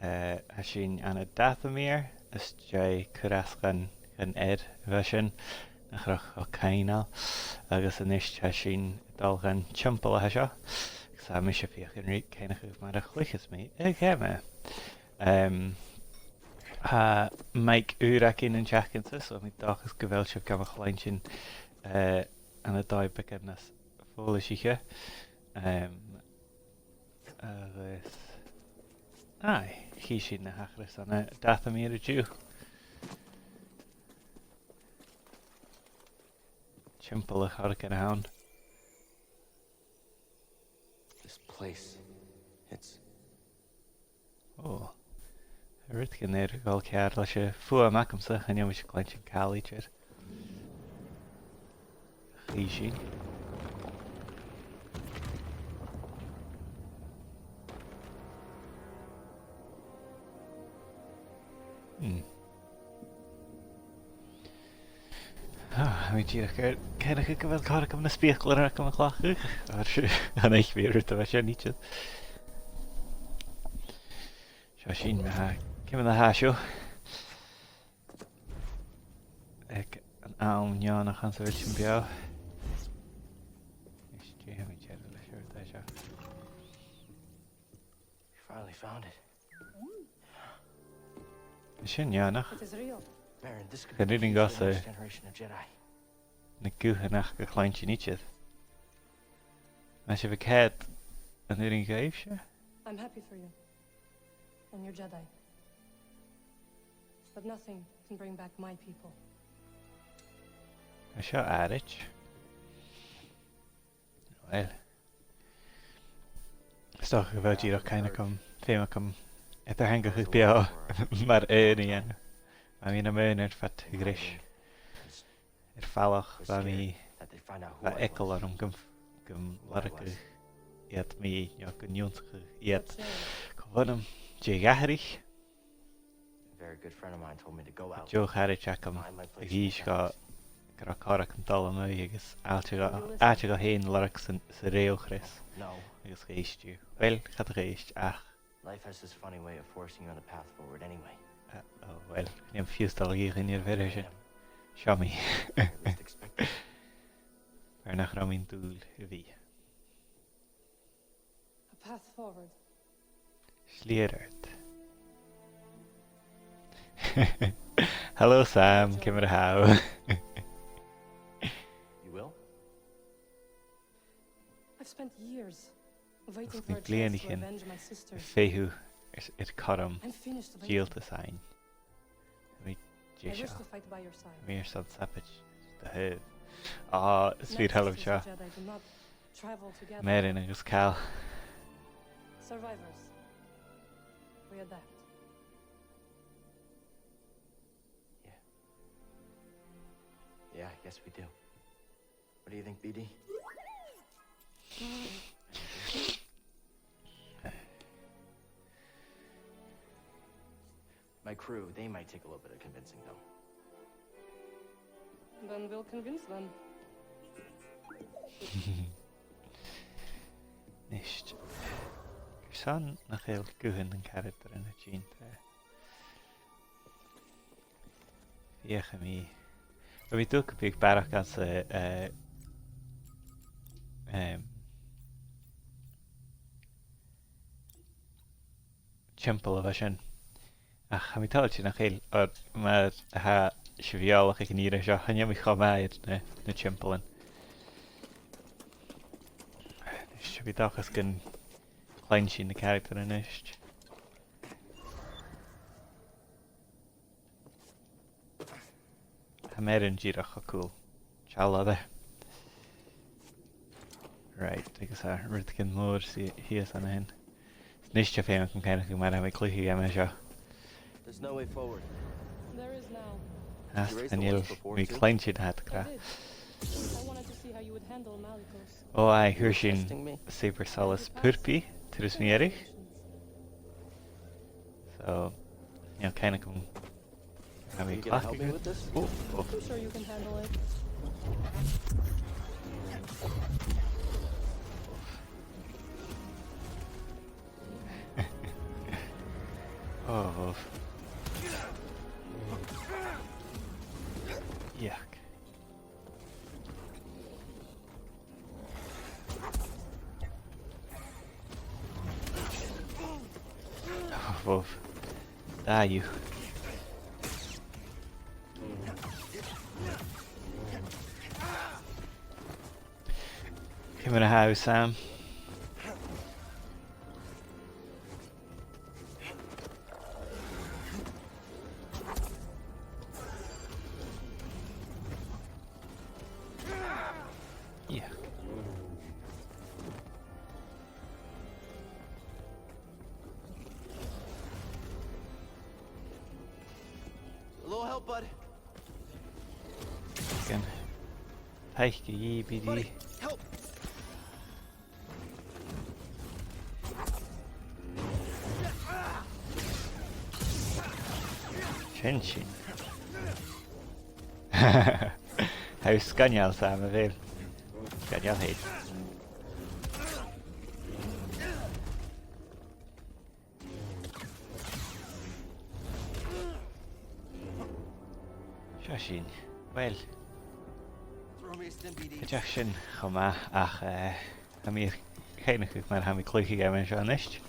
Sin anna dathomír is J curas gan ed bhesin nach rach ó cainál agus inis sin dal gan timpel a seo sa mis sé fioch in rí céine chuh mar a chluicheamaid ag chéime. Meid úrach in an teachcinnta so mi dachas go bhfuil sibh go chláin sin anna dáid began nas fóla siiche agus hí sin na hachras anna dathomír a dú. Timpel a charach an haun. This place, it's... Oh. Ryd gan neir gael cear leis a fua amach amsa chan yw eisiau glein sy'n cael i tyd. Chi sin. Mi dîr ac cynnych y gyfel corach am na sbiachlar ac am y chlachach. Ar sy'n eich fi rwyt o fe sy'n nityd. Sio sin me ha cym yn hasio. Ec an awn nion ach an sefyll sy'n biaw. Ysdi am I tyd o leisio da sio. We finally found it. Sy'n nion ach. It is real. Baron, this could Gan be rydyn the gos next generation of Jedi. na gúhanach go chláin sin nityd. Mae se fy ced yn rydyn gaif sio? I'm happy for you. And your Jedi. But nothing can bring back my people. Mae sio arich. Wel. Stoch o fel giro cain ac am ffeim ac am edrych hangach ych bio mae'r yn i enw. Mae mi'n ymwyn i'r ffat y gris. Falach fa mi fa ecol ar gym larach iad mi gynniwntach iad cofynam je gaharich A very good friend of mine told me to go out. jo harich ac am y gys gyda corach yn dal am ei agos aach o hen larach sy'n reo chris No, agos geistio. Wel, chad geist ach. life has this funny way of forcing you on the path forward anyway. Wel, ni'n ffiwstal gych yn i'r fer eisiau. Siami. At least expect it. Fer nach ram in dŵl y fi. A path forward. Slierert. Hello Sam, cymryd haw. You will? I've spent years waiting Os for a ni blian chance i to hyn, avenge my sister. Feihw i'r coram I'm finished gil avenging. dy sain. Mi I wish jesio. to fight by your side. Mi'r sad sapach dy hyf. O, sfyr helw Knights sio. of the Jedi do not travel together. Merin agos cael. Survivors. We adapt. Yeah, I guess we do. What do you think, BD? My crew, they might take a little bit of convincing, though. Then we'll convince them. Nisht. Gysan na chael gwhyn yn caraid yn y gyn tre. Fiech am I. But we do big barrack as a temple of Ashen. Ach, mi tal ti nach chael o'r mae ha sifiolach ag yn i'r eisiau hynny mi chomau'r na temple yn. Nisht fi doch as gyn chlein sy'n y character yn nisht. Hamerin girach o cool. Chala de. Right, agus a ryd gyn môr si hias an hyn. Nisht a ffeim ac yn cael ac yn mar am ei Cluicheamaid sio. There's no way forward. There is now. As you raise the Daniel ones before, mi too? klein sy'n had I gra. did. I wanted to see how you would handle Malicos. O ai, hwyr sy'n Testing me? super solus purpi, tyrus mi erich. So, cael ac yn am Are ei you gonna clach help me with this? Oh, oh. I'm sure you can handle it. Oh, yuck. Oh, ah, you. Come in a house, Sam. Yeah. A little help, bud. Again. Pàirt BD. Buddy, help. Tension. How scannial Sam a bhfuil. Scannial héad. Seo sin. Well, Throw me a stim, BD. isteach sin chumá ach ha mí chéine chuh mar ha mí Cluicheamaid seo anist.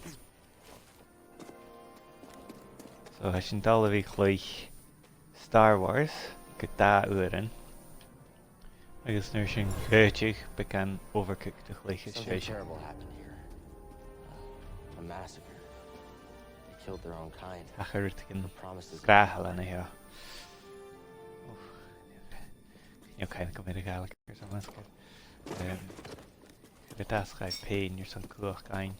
So ha sin dal a bhí Cluich Star Wars go 2 uaireann. Agus nuair sin gcuirteach began overcooked the Cluiche Something situation. terrible happened here. A massacre. They killed their own kind. A chuirt cin The promises. gráthal ana heo. You kind of come in a galach or something that's good. The task I pain you're some cool kind.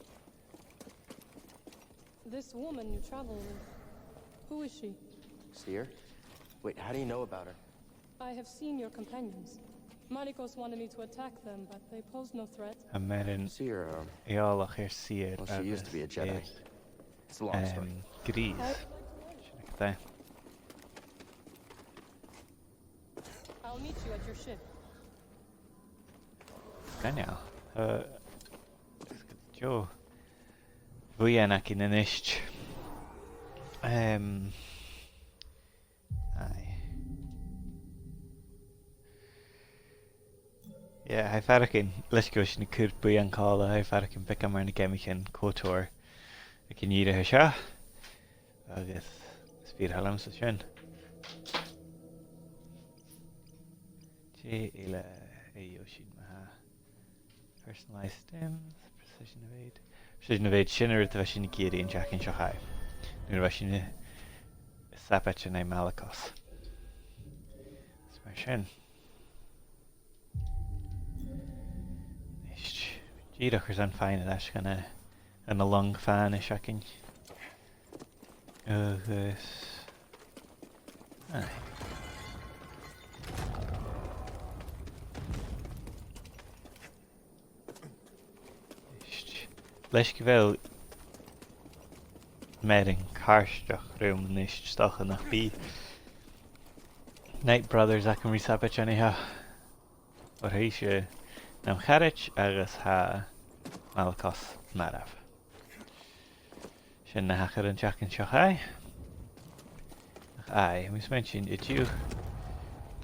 This woman you travel with, who is she? See her? Wait, how do you know about her? I have seen your companions. Malikos wanted me to attack them, but they posed no threat. A merin See her, eolach here see it. well, she used to be a Jedi. It's a long story. Gris. That. I'll meet you at your ship. Genial. Joe. Vuyanak in an ish. Aye. Yeah, I farkin. Let's go to the Kurt Buyan call. I farkin pick a man again. Kotor. I can eat a hasha. I guess. Speed halam so schön. J ila Ayoshin Maha. Personalized stems. Precision evade. Precision evade. Shinner the Vashin Kiri and Jack and Shahai. Nu Vashin Sapach and Malakos. Smash in. G-Duckers on fine that's gonna and a long fan is shocking. Oh this aye. Leis go bhfuil merin carsteach room níos stocha nach bí Night Brothers ac yn resabit yn ha o'r heisio nam charich agus ha Malakos maraf. Sin na hachar yn Jack yn siochai. Aye, mis mentioned it you.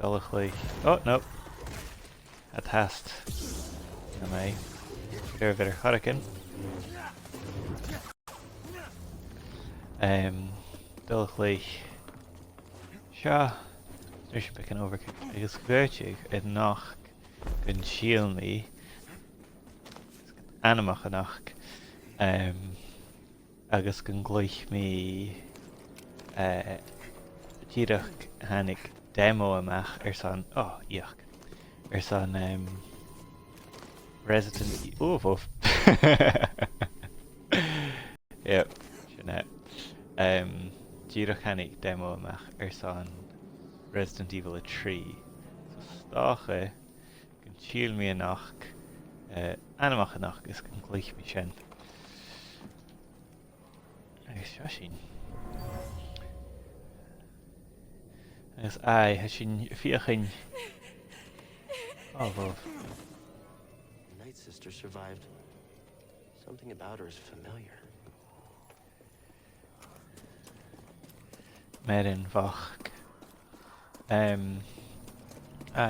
Dolach like oh no. At hast. Na mai. There ver hurricane. Dolach like Sha. There's a picking over. Agus gwertje het nog kun shiel me. Animach noch. Agus kun gleich me. Tilleadh hannig demo amach son oh yuck son Resident Evil yep Jeanette Tilleadh hannig demo amach son Resident Evil 3 so stache kun chill me nach animach nach is kun gleich me chen Shashin As I has seen fearing. Oh, well. The Night Sister survived. Something about her is familiar. Merin bhach.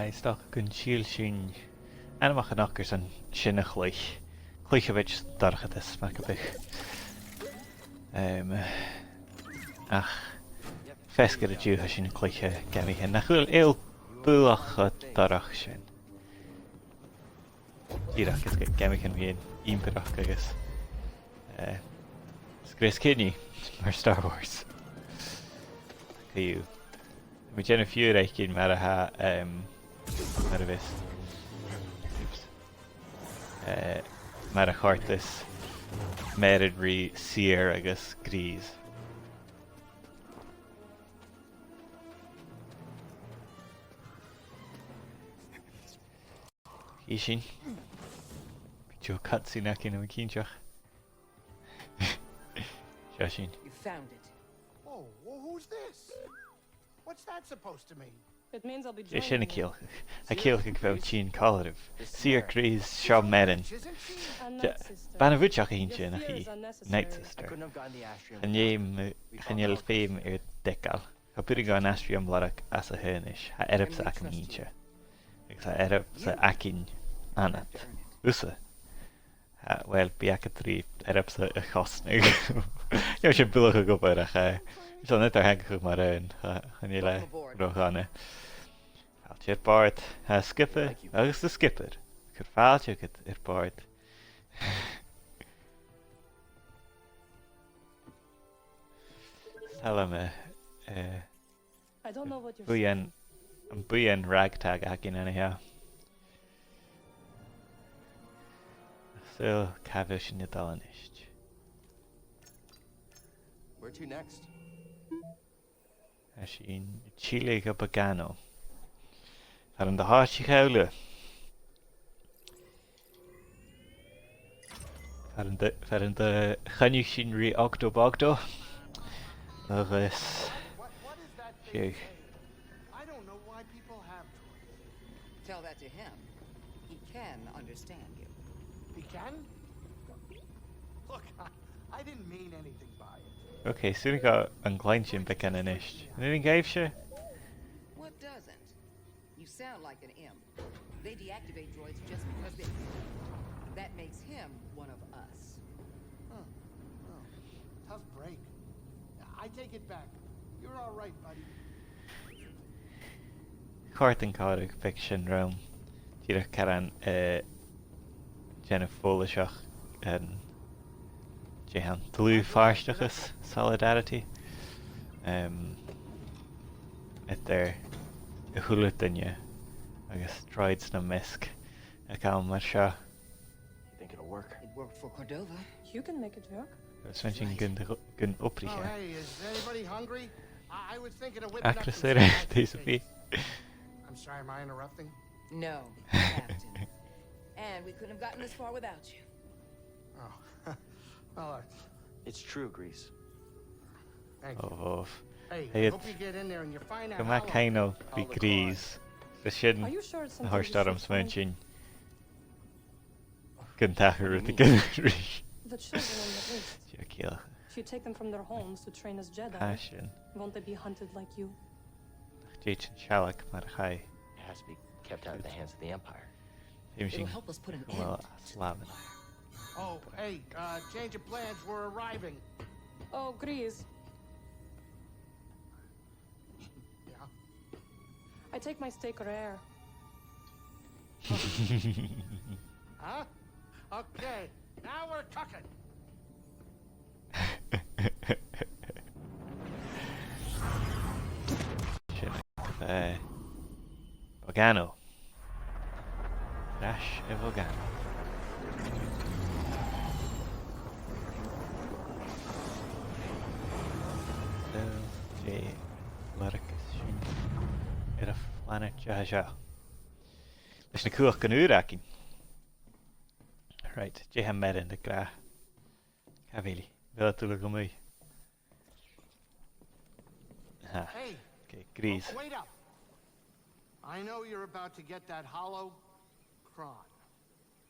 Is doch gon síl sin animach an achgur san sinna chluich. Cluicheamaid darchad is mac a bich. Ach, fesgad a dútha sin cluiche gemíthe. Nach chuil éil buach a darach sin. Díreach is gemichan bhíon ímperach agus. Sgrés cinní mar Star Wars. Cíú. Mi déanna fiúr éich cinn mar a ha mar a bhís. Mar a chartas merid rí sir agus grís. Í sin. Bíteú cutscene nach cin am cínteach. Seo sin. You found it. Oh, well, who's this? What's that supposed to mean? It means I'll be É joining sinna you. céal. A céal go bheith tín cáilimh. Sir grís seo merin. Isn't she? A night sister. Banna bhuiteach a Your hínte nach fear í. is unnecessary. Night I sister. couldn't have gotten the astrium. Channéil féim decal. Cha burig an astrium larach as a hörnish. Ha erb sa ac yn hínte. Agus ha erb sa acin anat. Usa. Wel, bi ac a trí erb sa a chosnig. Jau sé bulach a gobarach. Is al net ar hengach mar raun. Channéil rochane. Fáilte ar Pàirt. Ha skipper. Agus the skipper. Cur fáilte ar Pàirt. Tell me. I don't know what you're Buan an buan ragtag agin anyhow. So cavish in the Dalanisht. Where to next? Ashin Chile go Bhogado. Faran the harshi howler. Faran the Chanu sin ri ogdo bogdo. Agus What is that Phew. thing? I don't know why people have droids. Tell that to him. He can understand you. He can? Look, I didn't mean anything by it. okay, soon got an gleintsin becan inisht. Anything gave she? What doesn't? You sound like an imp. They deactivate droids just because they... That makes him one of us. Oh, tough break. I take it back. You're all right, buddy. Cartan Cardig fiction realm. Tira Karan Jenna Folishach and Jehan Blue Farstachus Solidarity. At their Hulutinya. I guess Droids na Misk. A Cal Marsha. You think it'll work? It worked for Cordova. You can make it work. I was mentioning Gun Upri Oh, here. hey, is anybody hungry? I was thinking of whipping up Actress some there, spicy these would be. steaks. I'm sorry, am I interrupting? No, Captain. And we couldn't have gotten this far without you. Oh, well, It's true, Grease. thank you. Oh, Hey, hey, hope you get in there and you find that Come back, hollow. Kaino, be Oh, the grease. The Are shin, you sure it's the something horse we that I'm should find? smenching. Guntacher with the gun. The children in the east. Kill. If you take them from their homes to train as Jedi, Passion. won't they be hunted like you? Jachin Shalak, Marchai. It has to be kept out of the hands of the Empire. It'll Imaging. help us put an end Well, to it. Slaven. Oh, hey, change of plans. We're arriving. Oh, Grease. Yeah. I take my steak rare. Huh? Okay, now we're cooking. Bhogado. Crash of Bhogado. J. Laricus. Era planet Jaja. Leis na cuach gan úracin. Right, J. ha merin de gra. Cavili. Vela tú go mui. Ha. Hey, Okay, Grease. wait up. I know you're about to get that hollow Crìon.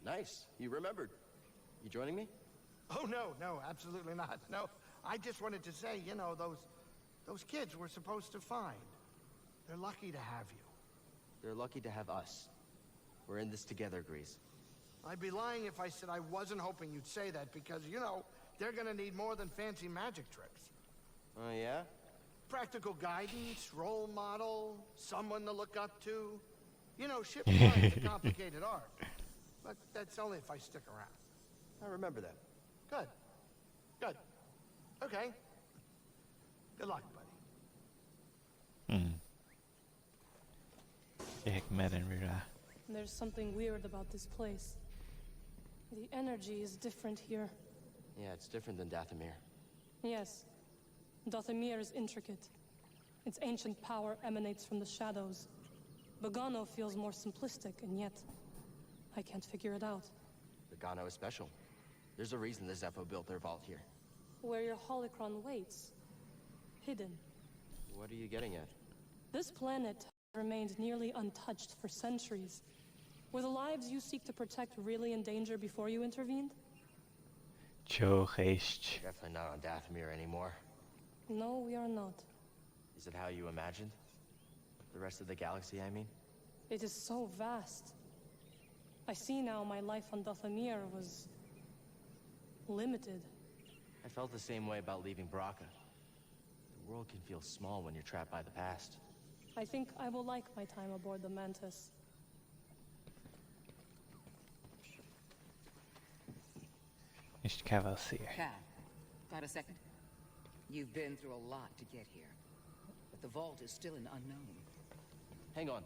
Nice. You remembered. You joining me? Oh, no, absolutely not. No, I just wanted to say, you know, those Those kids we're supposed to find. They're lucky to have you. They're lucky to have us. We're in this together, Grease. I'd be lying if I said I wasn't hoping you'd say that because, you know, they're gonna need more than fancy magic tricks. Oh, yeah? Practical guidance, role model, someone to look up to. You know, ship flying's a complicated art. But that's only if I stick around. I remember that. Good. Good. Okay. Good luck, buddy. There's something weird about this place. The energy is different here. Yeah, it's different than Dathomir. Yes. Dathomir is intricate. Its ancient power emanates from the shadows. Bhogado feels more simplistic, and yet I can't figure it out. Bhogado is special. There's a reason the Zepho built their vault here. Where your holocron waits. Hidden. What are you getting at? This planet remained nearly untouched for centuries. Were the lives you seek to protect really in danger before you intervened? Definitely not on Dathomir anymore. No, we are not. Is it how you imagined? The rest of the galaxy, I mean? It is so vast. I see now my life on Dathomir was limited. I felt the same way about leaving Baraka. The world can feel small when you're trapped by the past. I think I will like my time aboard the Mantis. Cal, got a second? You've been through a lot to get here. But the vault is still an unknown. Hang on.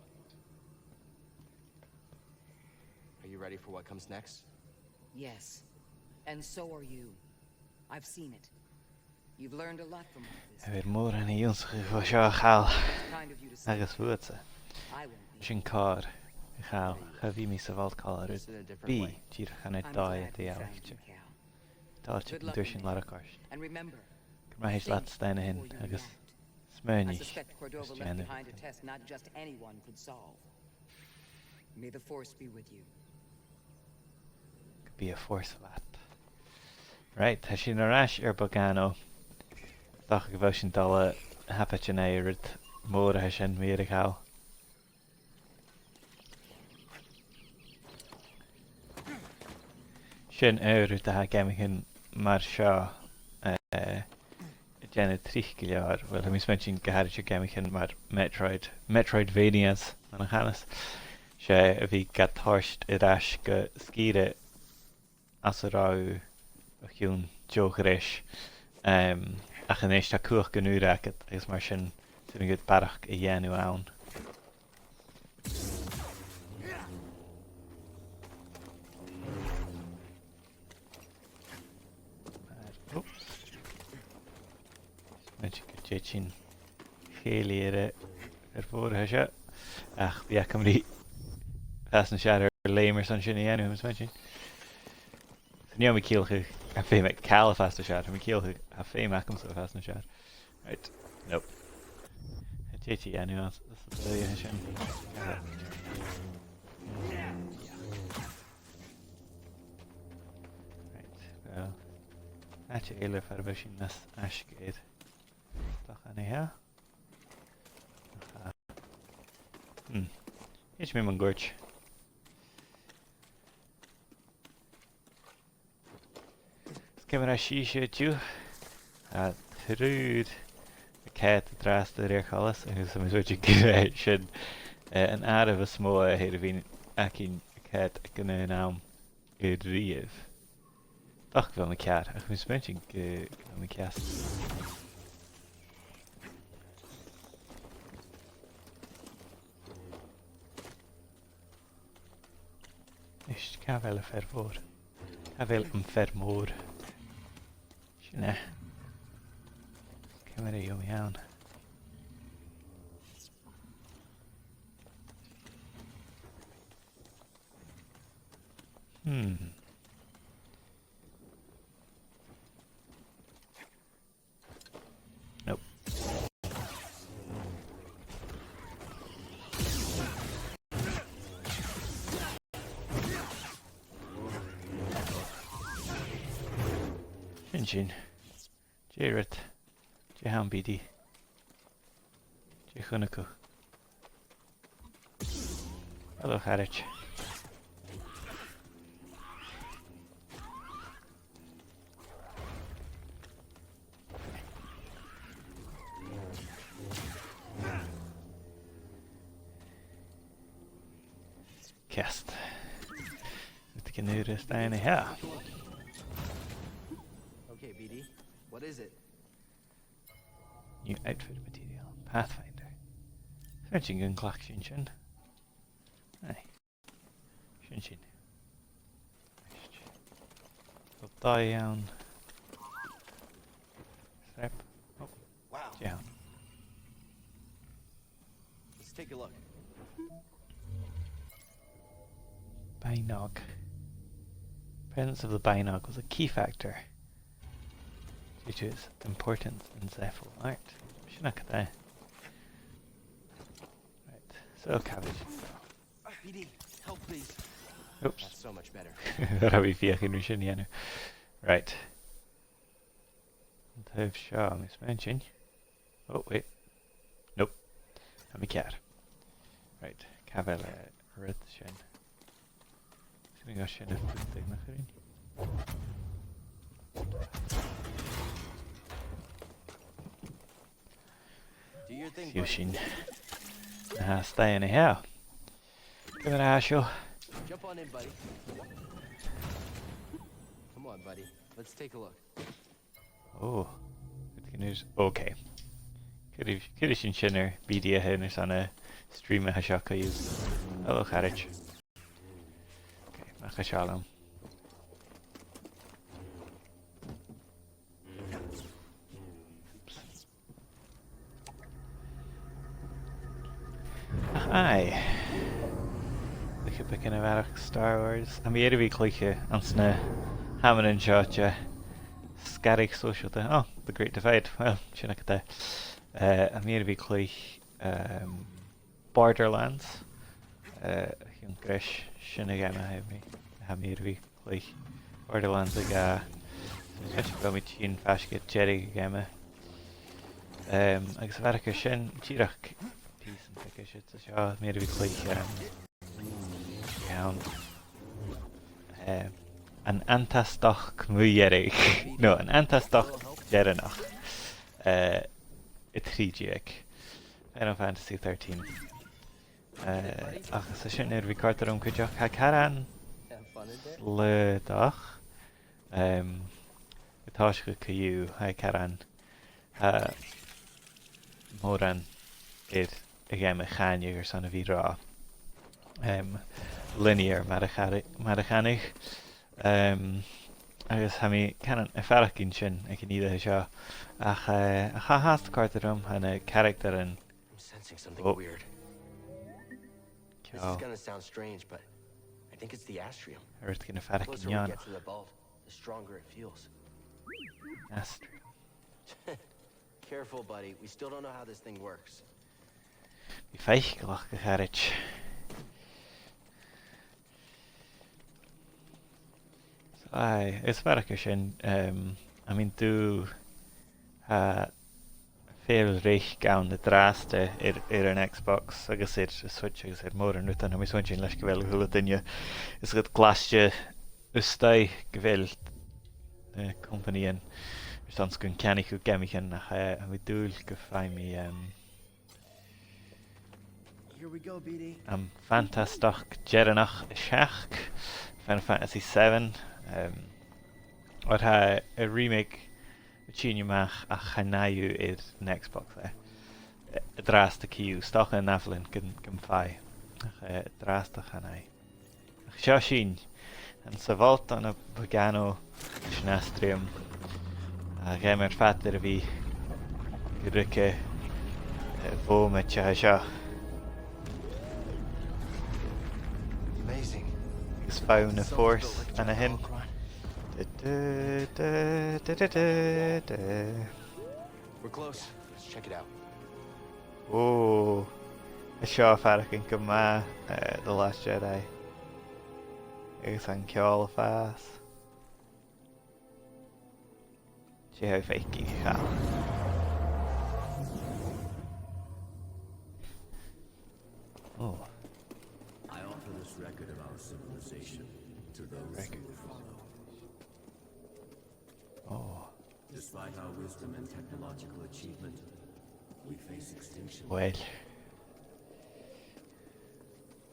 Are you ready for what comes next? Yes. And so are you. I've seen it. You've learned a lot from all this. Weer mór an íons go seo chaal Kind of you to say. agus bhuatsa. I won't be. Sin cár chaal cha bhí mí sa bhalt cáir Just in a different bí way. tír chana I'm dáid glad we é found áite. you, Cal. Táilte Good an luck dúir in sin it. lara cáist. And remember, Gur maithis leat steine hin before you agus react. I smóinich suspect Cordova gus left déanamh. behind a test not just anyone could solve. May the Force be with you. Could be a force of that. Right, tá sin arás Bhogado. Dach go bhfuil sin dala hapit in éirid mór a sin mí a chaal. Sin éirid a ha gemichin mar seo Jenna trich go leor, well, ha mis sin gahad se gemichin mar Metroidvanias an a chanas. Se a bhí gatáist I rais go scíre as a rá a chiún jogaréis. A chanéis tá cuach go nuúrachad agus mar sin sin go barach I dhéanú ann. Met go dé sin chéalaíire fórtha se ach bhí cumrí feas na seaar léimar san sin dhéanú mas sin. Níor mi cíalcha a fé me cal a fast a seaar, mi cíalcha a fé mecham sa fast na seaar. Right, nope. Tétí dhéanú as sin. Right, well. Áite éile fear bheith sin nas ascéad. Dach anna Is mé man gúirt. Cemar a síise tú a trúd a céit a drasta réir chalas agus sa misúte go sin an áramh a smó a héad a bhín acin céit a gna nám I riamh. Dach bhfuil na ceart ach mis mention go na ceast. Is cá bhfuil a fermór. Cá bhfuil an fermór. Sinne. Cymar a yummy iawn. Nope. Sin. Jared. Jahan BD. Chichunaku. Hello, caraid. Cast. With the canoe is down here. Okay, BD. What is it? New outfit material. Pathfinder. Searching gun clock shin. Aye. Shin. We'll die down. Strap. Oh, Wow. down. Let's take a look. Bainog. Presence of the Bainog was a key factor due to its importance in Zephyl art. Shinaka there. Right, so cabbage. BD, help please. Oops. That's so much better. That we feel in Rushin. Right. Have Shaw Miss Mention. Oh wait. Nope. I'm a cat. Right. Cavella Red Shin. We got Shin if we take nothing. Do your thing, buddy. Yushin. Stay in here. Give it a Ashel. Jump on in, buddy. Come on, buddy. Let's take a look. Oh. Okay. Kiddish and Shinner, BD Hennis on a stream of Hashaka use. Hello, caraid. Okay, Machashalom. Hi. Look at picking about Star Wars. I'm here to be Cluicheamaid on Sna Hammond and Shotja. Scarrick social thing. Oh, the Great Divide. Well, should look at that. I'm here to be Cluicheamaid. Borderlands. Yung Grish. Shinagama have me. I'm here to be Cluicheamaid. Borderlands aga. Especially when we chin fash get Jedi gama. Agus Varaka Shin Chirach. Peace and take a shit to show. Maybe we Cluicheamaid. Down. An antastoch muyerig. No, an antastoch jerenach. Itrigiek. Final Fantasy 13. Ach, so shouldn't it record the room kujok hakaran le doch. Itashka kayu hakaran. Moran it again mechanic or son of Ira. Linear Madachanig. Agus ha mi canan effarach sin ag an ide seo ach a chahast cartarum and a character and I'm sensing something weird. This is Kyo gonna sound strange, but I think it's the astrium. Earth gonna The farach closer we in get to the bulb, the stronger it feels. Astro. Careful, buddy. We still don't know how this thing works. Bí feich glach go charad. So aye, is farach sin I mean tú féil réich gawn na dráste an Xbox agus Switch agus mór an nutan mi swinsin leis go bhfuil hula duine is go glasiste ustai go bhfuil company an stans gon ceannig go gemichan nach a mi dúil go fáim mi Here we go, BD. Fantastoch Jerenach Seach Final Fantasy 7 or ha a remake Chinyamach a chanayu id an Xbox Drasta kiu stoch an naflin gan fai Drasta chanai Shoshin and Savalt on a Bhogado Schnastrium Gemer fatter vi Gurike Vome Chahasha Amazing. is found a force and a hin. We're close. Let's check it out. Oh, a shaw farking come the Last Jedi. Is an ceol fast. See how fakey how. Oh, I offer this record of our civilization to those who will follow. oh, Despite our wisdom and technological achievement, we face extinction. well.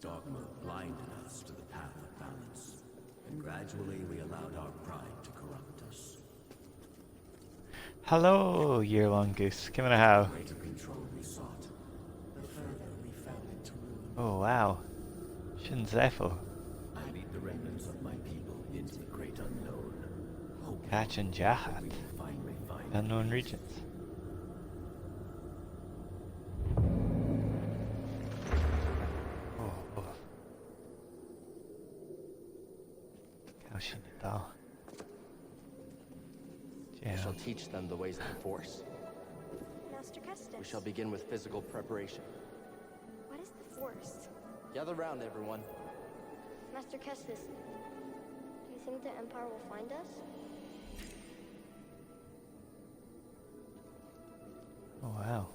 Dogma blinded us to the path of balance, and gradually we allowed our pride to corrupt us. Hello, year-long goose. Come on, how? The greater control we sought, the further we fell into ruin. Oh, wow. Shinzefo. I lead the remnants of my people into the great unknown, hoping Catch and that Jahat. we will finally find Unknown peace. regions. Oh, oh. Gosh, doll. I shall Yeah. teach them the ways of the Force. Master Custis. We shall begin with physical preparation. What is the Force? Gather round, everyone. Master Custis, do you think the Empire will find us? Oh, wow.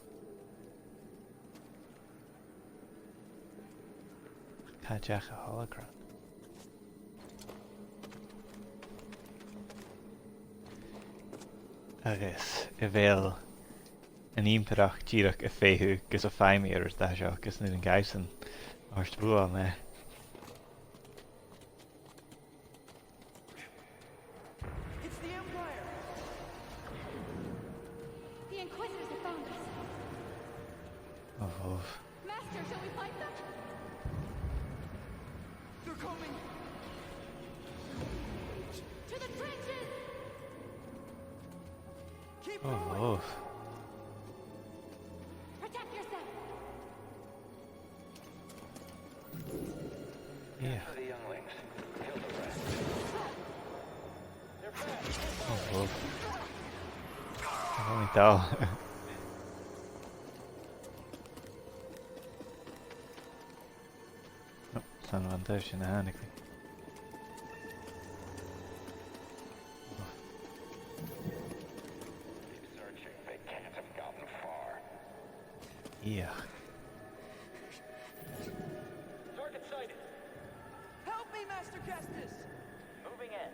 Kajaka hologram. Agus, I bhéal an ímpirach díreach a féthú gus a feimí ar da seo gus nu an gaisan ást bua me. It's the Empire! The Inquisitors have found us. Oh, oh. Master, shall we fight them? They're coming! To the trenches! Keep Oh, going! oh. Protect yourself! Yeah. Oh, oh. Only dal. Oh, stan van thuis in de Haneke. Searching, they can't have gotten far. Yeah. Target sighted. Help me, Master Custis! Moving in.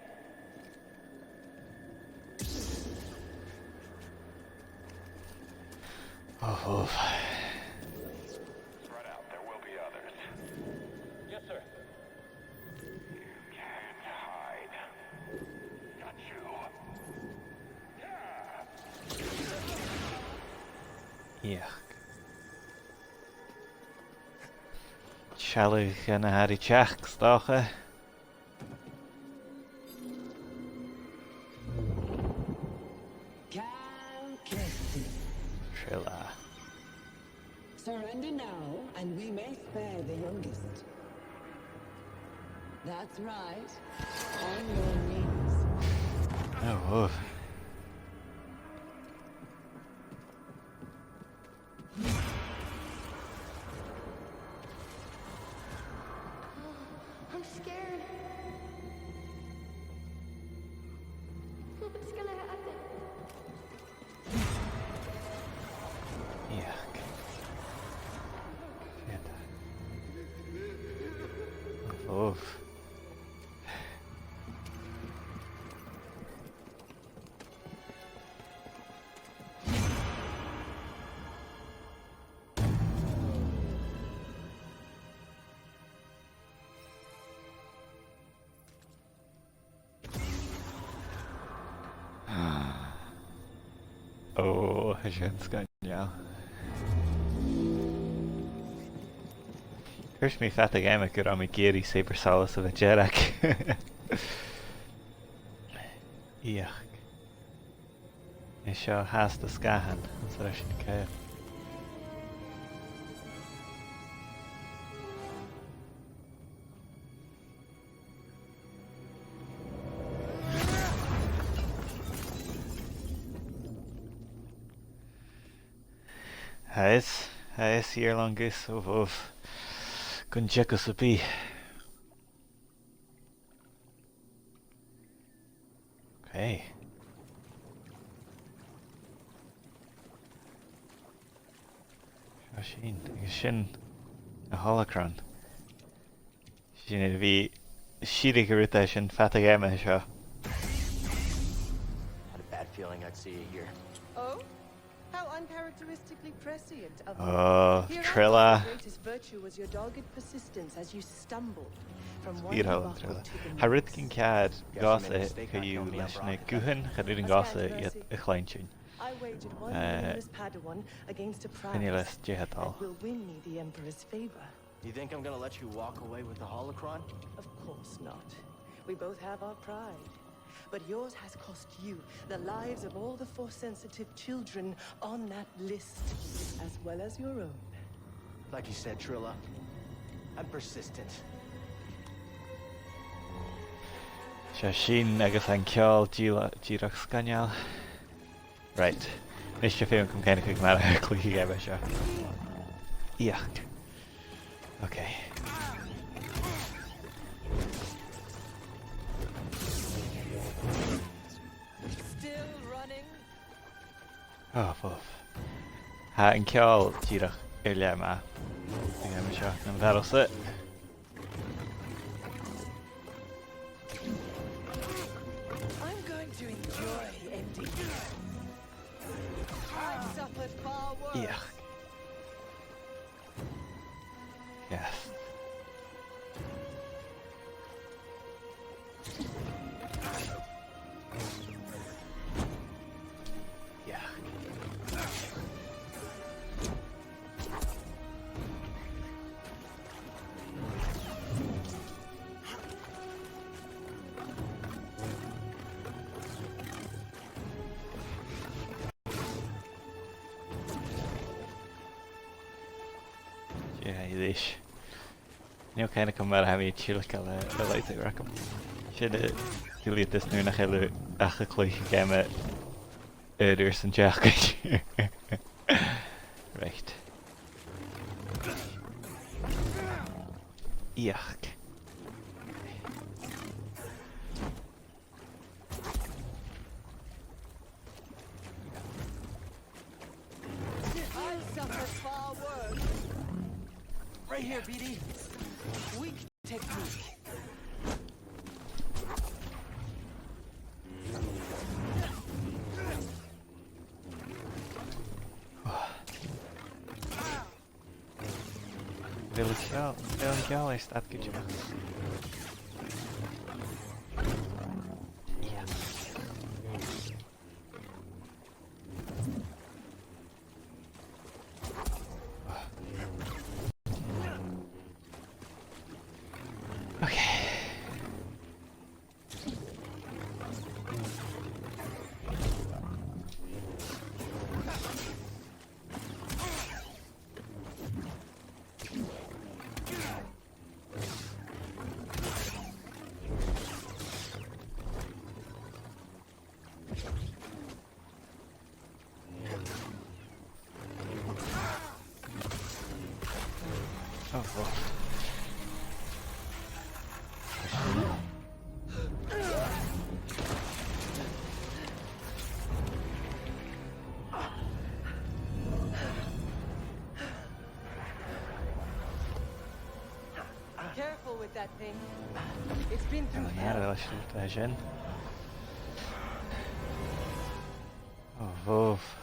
Oh, oh. Spread out. There will be others. Yes, sir. You can't hide. Got you. Yeah. Yeah. Shallow gonna harry check stocha. Trilla. Surrender now, and we may spare the youngest. That's right. On your knees. Oh, oh. I'm scared. What's gonna happen? Yuck. Shit. Oh. Oh, Jen's gone now. Here's me fat again, I could on me geary saber solace of a Jedi. Yuck. Is seo has the scahan, that's what I should care. Has year long goose of gun check us a bee. Okay. Shin a holocron. Sin bhí siad go ruta sin feta game seo. Had a bad feeling I'd see you here. Oh? How uncharacteristically prescient of you. Oh, Hereafter, Trilla. your greatest virtue was your dogged persistence as you stumbled from one Tír bottle Trilla. to the next. Harrid cin cead Guess you gása made a mistake chu not dú telling me leis I'm na wrong. gúhan chuir an A gása scant iad mercy. a chláintin. I wagered one meaningless Padawan against a prize Finne leis déhatál. that will win me the Emperor's favor. You think I'm gonna let you walk away with the holocron? Of course not. We both have our pride. But yours has cost you the lives of all the Force-sensitive children on that list, as well as your own. Like you said, Trilla, I'm persistent. Se sin agus an ceáil díreach scaneal. Right. Nis se féim chum céine chuig mar a Cluicheamaid seo. Íocht. Okay. Still running? Oh, fuff. Ha an ceáil díreach ar le má. Cluicheamaid seo. Na bhar sa. I'm going to enjoy empty. I've suffered far worse. Íocht. Yes. Yeah. Yeah, it is. Níl céine go mar haí tílacha le leite racham. Sin dúlíad is nuair nach chéile acha Cluicheamaid idir san teachcaid. Right. Íoch. I've suffered far worse. Right here, BD. Weak technique. Wil een geil is dat goed gemaakt. Ja. Oké. Oh, wacht. Careful with that thing. It's been through Ja, hell. dat is het, Jen. Oh, woof.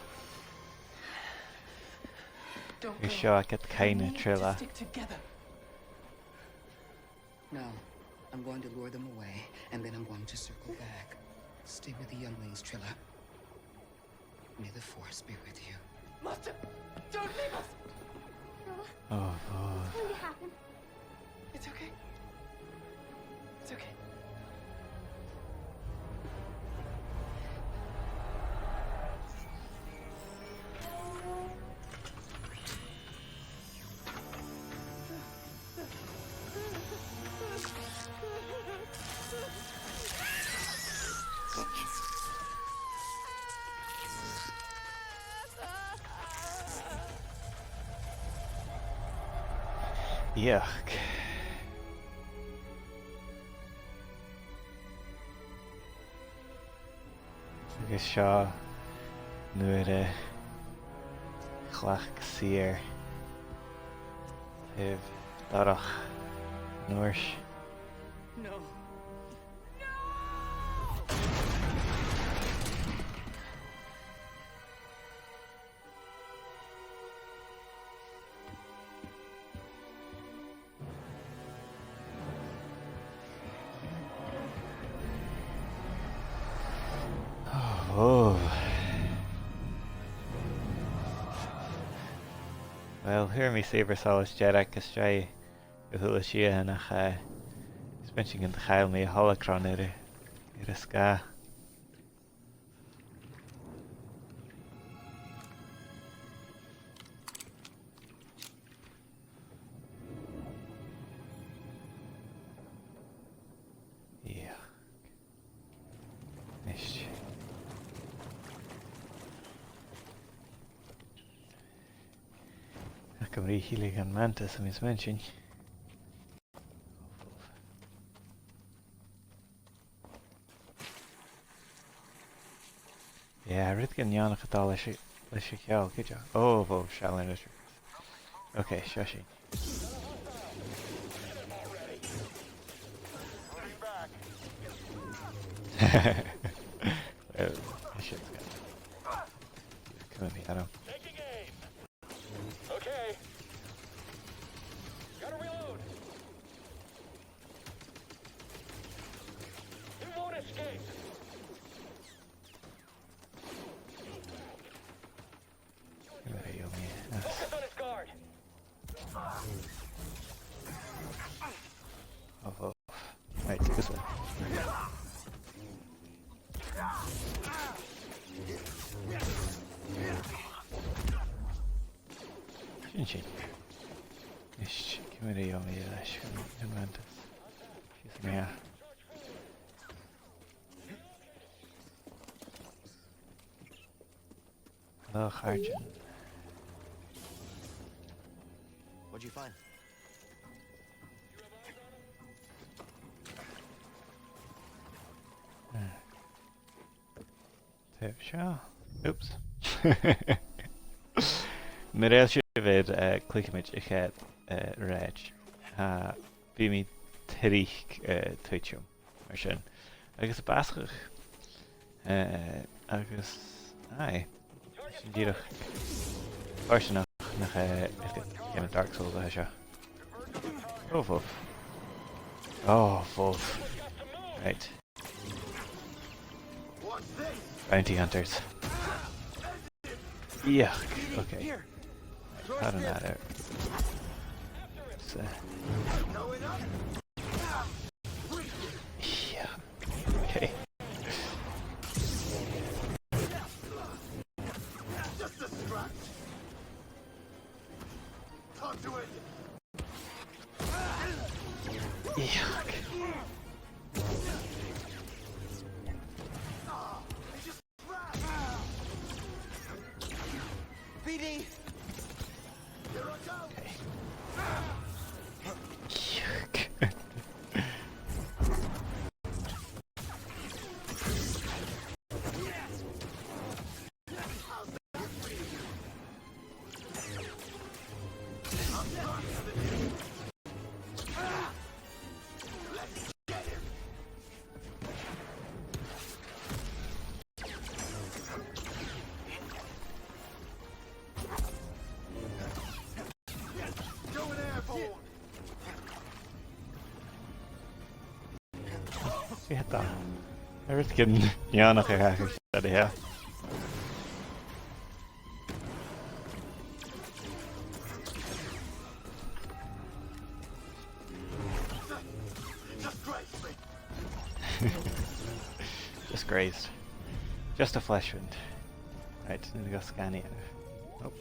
Don't Ik go. zou het We keine need to triller. stick together. No, I'm going to lure them away, and then I'm going to circle back. Stay with the younglings, Trilla. May the Force be with you. Master, don't leave us. Oh, woof. What happened? It's okay. It's okay. Yuck. Agus seo nuair a chhlach sir. Hibh Darach. Noors. No. Oh. Well, here me saber solas Jedi Castray. Hula Shia and a spinching in the Kyle me a holocron it a ska. Yeah. Nice. I can read healing and mantis and his mention. Yeah, rid gan Janach at all leis ceall, good job. Oh, shall I okay, shushing. Well, this shit's good. Come with me, Adam. Taking aim. Okay. Gotta reload. You won't escape. Focus on his guard. Oh. Right, this way. Shin. Ish, come here, Yomi, and Mantis. She's me. Hello, Arjun. What'd you find? Sure. Oops. Mirel Shivid, Cluicheamaid, ich had Reg. Bí mi tirig Twitchum. Mar sin. Agus basach. Agus. Ai. Sin díach. Farsin nach game of Dark Souls a seo. Oh, Wolf. Oh, Wolf. Right. Bounty hunters. Yuck. Okay. Right, cutting that out. So. Yeah. Okay. Yuck. BD! Okay. Yuck. Sieltä. Yritkin Jaana tehdä here. Just grazed. Just a flesh wound. Right, need to go scan it. Oh,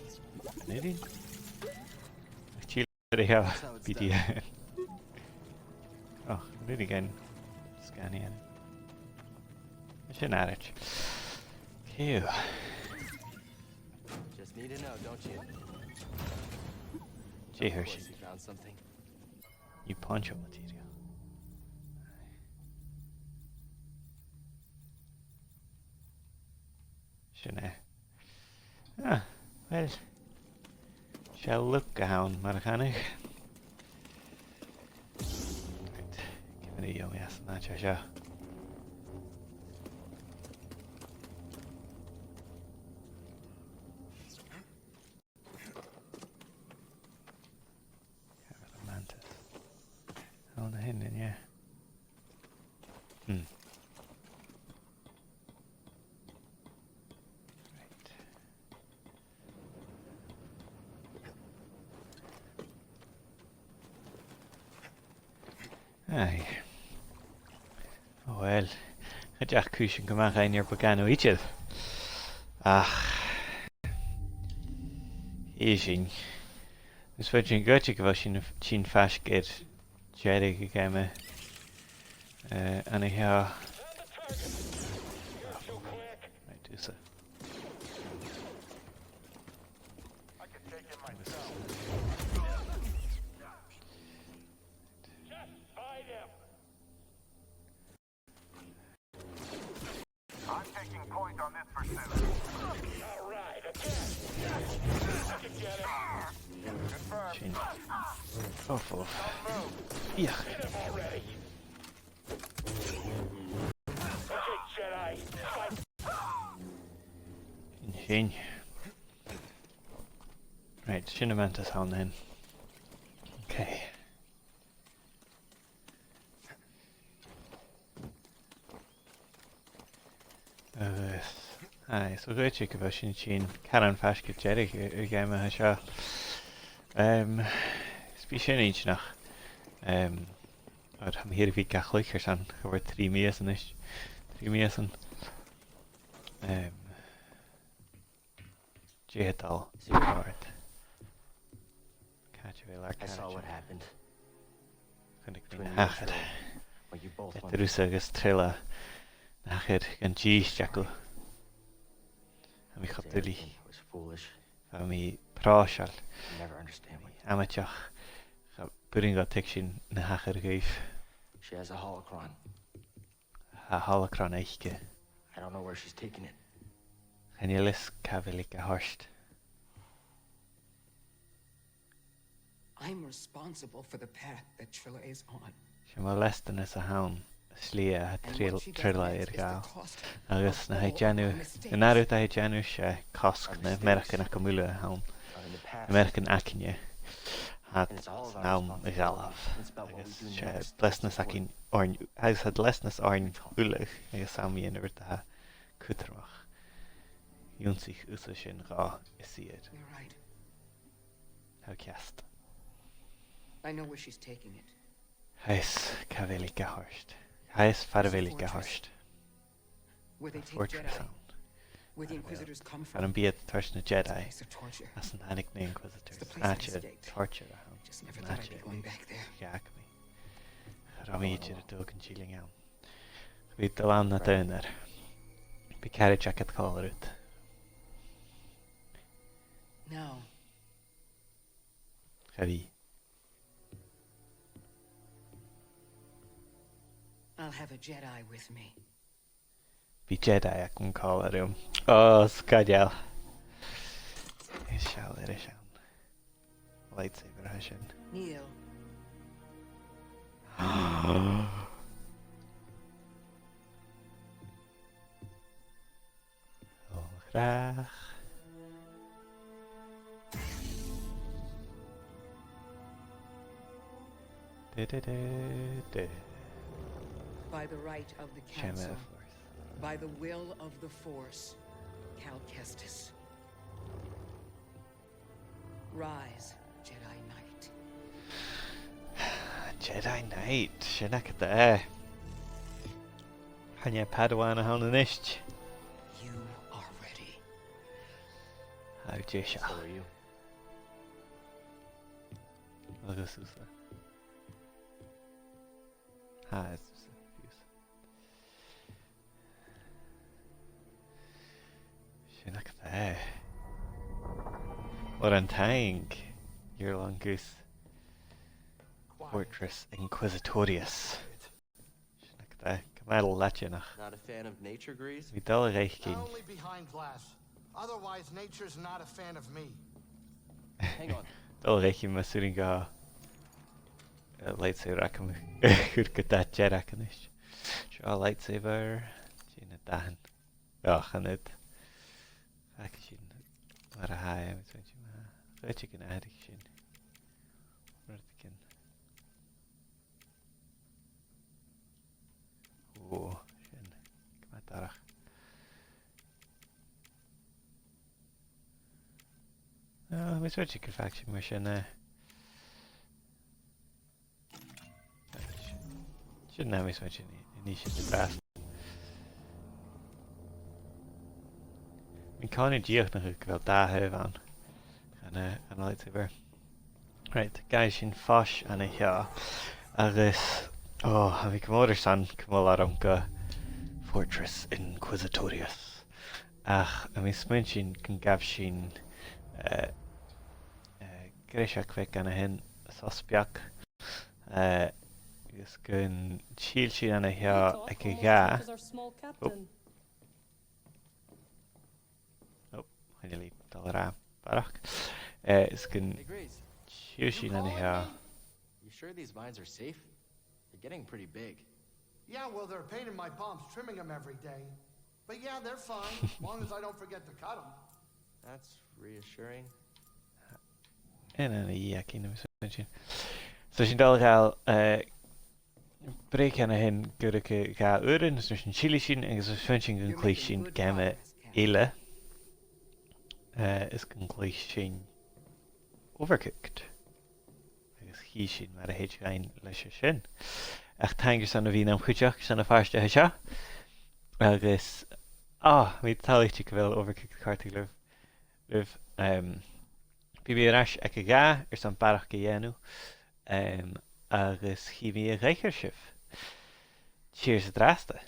maybe. Chill here, BD. Oh, need again. Scan in. It's an adage. Ew. Just need to know, don't you? Gee, Hershey. You found something? You poncho material. Shouldn't I? Ah, well. Shall look down, Maracanic. Yn I yw, yes, na cha seo. Mantis. Oh, na hyn, yeah. Hmm. Aye. Oh well. Ydych cwysyn gymach ein i'r Bhogado eitydd. Ach. Eisiau. Nes fod sy'n gwrdd gyda sy'n ffasgyd Jedi gyda Anna here. Right, do so. I can take him myself. Just fight him. I'm taking point on this pursuit. All right, attack. I can get him. Confirmed. Awful. Yeah. Hit him already. Okay, Jedi. Fight. Insane. Right, Shinnamantis on then. Okay. Aye, so good check about Shin Caran Fashkit Jedi game a seo. Spísin each nach. Ar ham hier vi Cluicheamaid an over 3 meas an is. 3 meas an. Jedi. Pàirt. Catch a like. I saw what happened. Kunnig vi nachad. Drús agus trilla nachad gan G's jackal. Am I chapduli. Was foolish. Am I práisial. Never understand me. Amateach. Putting got tiction na hachar gaif. She has a holocron. A holocron eiche. I don't know where she's taking it. En je lis kavelik a horst. I'm responsible for the path that Trilla is on. She molestan is a hound. Slia trilla gal. Agus na janu. Na naru ta janu she kosk na American akamula hound. American akinye. Had naam galaf. Agus lesnas akin orn. Has had lesnas orn ulig. Agus sami in urta kutrach. Junsich usashin ra isiet. You're right. How cast. I know where she's taking it. Heis kavelika horst. Heis farvelika horst. Where they take Fortress Jedi. sound. Where the Inquisitors come An from. be at Thurston Jedi. Place of torture. As an anic na Inquisitors. It's the place I Acha escaped. torture. Just never thought I'd be going back there. Jack me. Rami ichi de dog and chilling out. We the land na down there. Be carry jacket collar it. No. Heavy. I'll have a Jedi with me. Be Jedi I can call it him. Oh, skadjal. Is shall it is lightsaber hashin. Kneel. Oh, graag. By the right of the council. By the will of the Force. Cal Kestis. Rise, Jedi Knight. Jedi Knight, Shinnaka there. Hanya Padawan a Hananish. You are ready. How Jisha. So are you. Agus Usa. Ha, it's Shinnaka there. What a tank. Year long goose. Fortress Inquisitorius. Shinnaka there. Kamal Lachinach. Not a fan of nature grease? We dull reichking. Only behind glass. Otherwise, nature's not a fan of me. Hang on. Dull reiching Masuringa. lightsaber acum chuir go dat Jedi acum is. Seo lightsaber sin a dahan. Chanid. Fac sin mar a haim is when sin ma. Fetch gan adig sin. Rydyn. Sin. Cymadarach. Mis wedi gyda fac sin mar sin sin na mis wedi ni sin y bras. Mi'n cael diolch na hwg fel da hef an lightsaber. Right, gai sin ffos an ei hio agus a fi cymod san cymol ar go Fortress Inquisitorius ach a mi smyn sin gan gaf sin Grisiach fe gan hyn sospiach agus gan síl sin an ei hio ag I ga Finally, dollar barach. Is gan síl sin an ei hio. You sure these vines are safe? They're getting pretty big. Yeah, well, they're a pain in my palms trimming them every day. But yeah, they're fine, as long as I don't forget to cut them. That's reassuring. En an ei ac un o'n sin. So sin dal gael brec an hyn gyda gael urin, so sin chili sin, agus sy'n sin gan clych sin gemme eile. Is gan clych sin overcooked. Agus hi sin mar a heid gain leis sin. Ach tangur san a bhín am chuideach san a farste seo. Agus, mi talig ti cyfel overcooked cartig lyf. Bí ras ag a ga san barach go dhéanú. Agus chi mi a reicher sif. Cheers a drasta.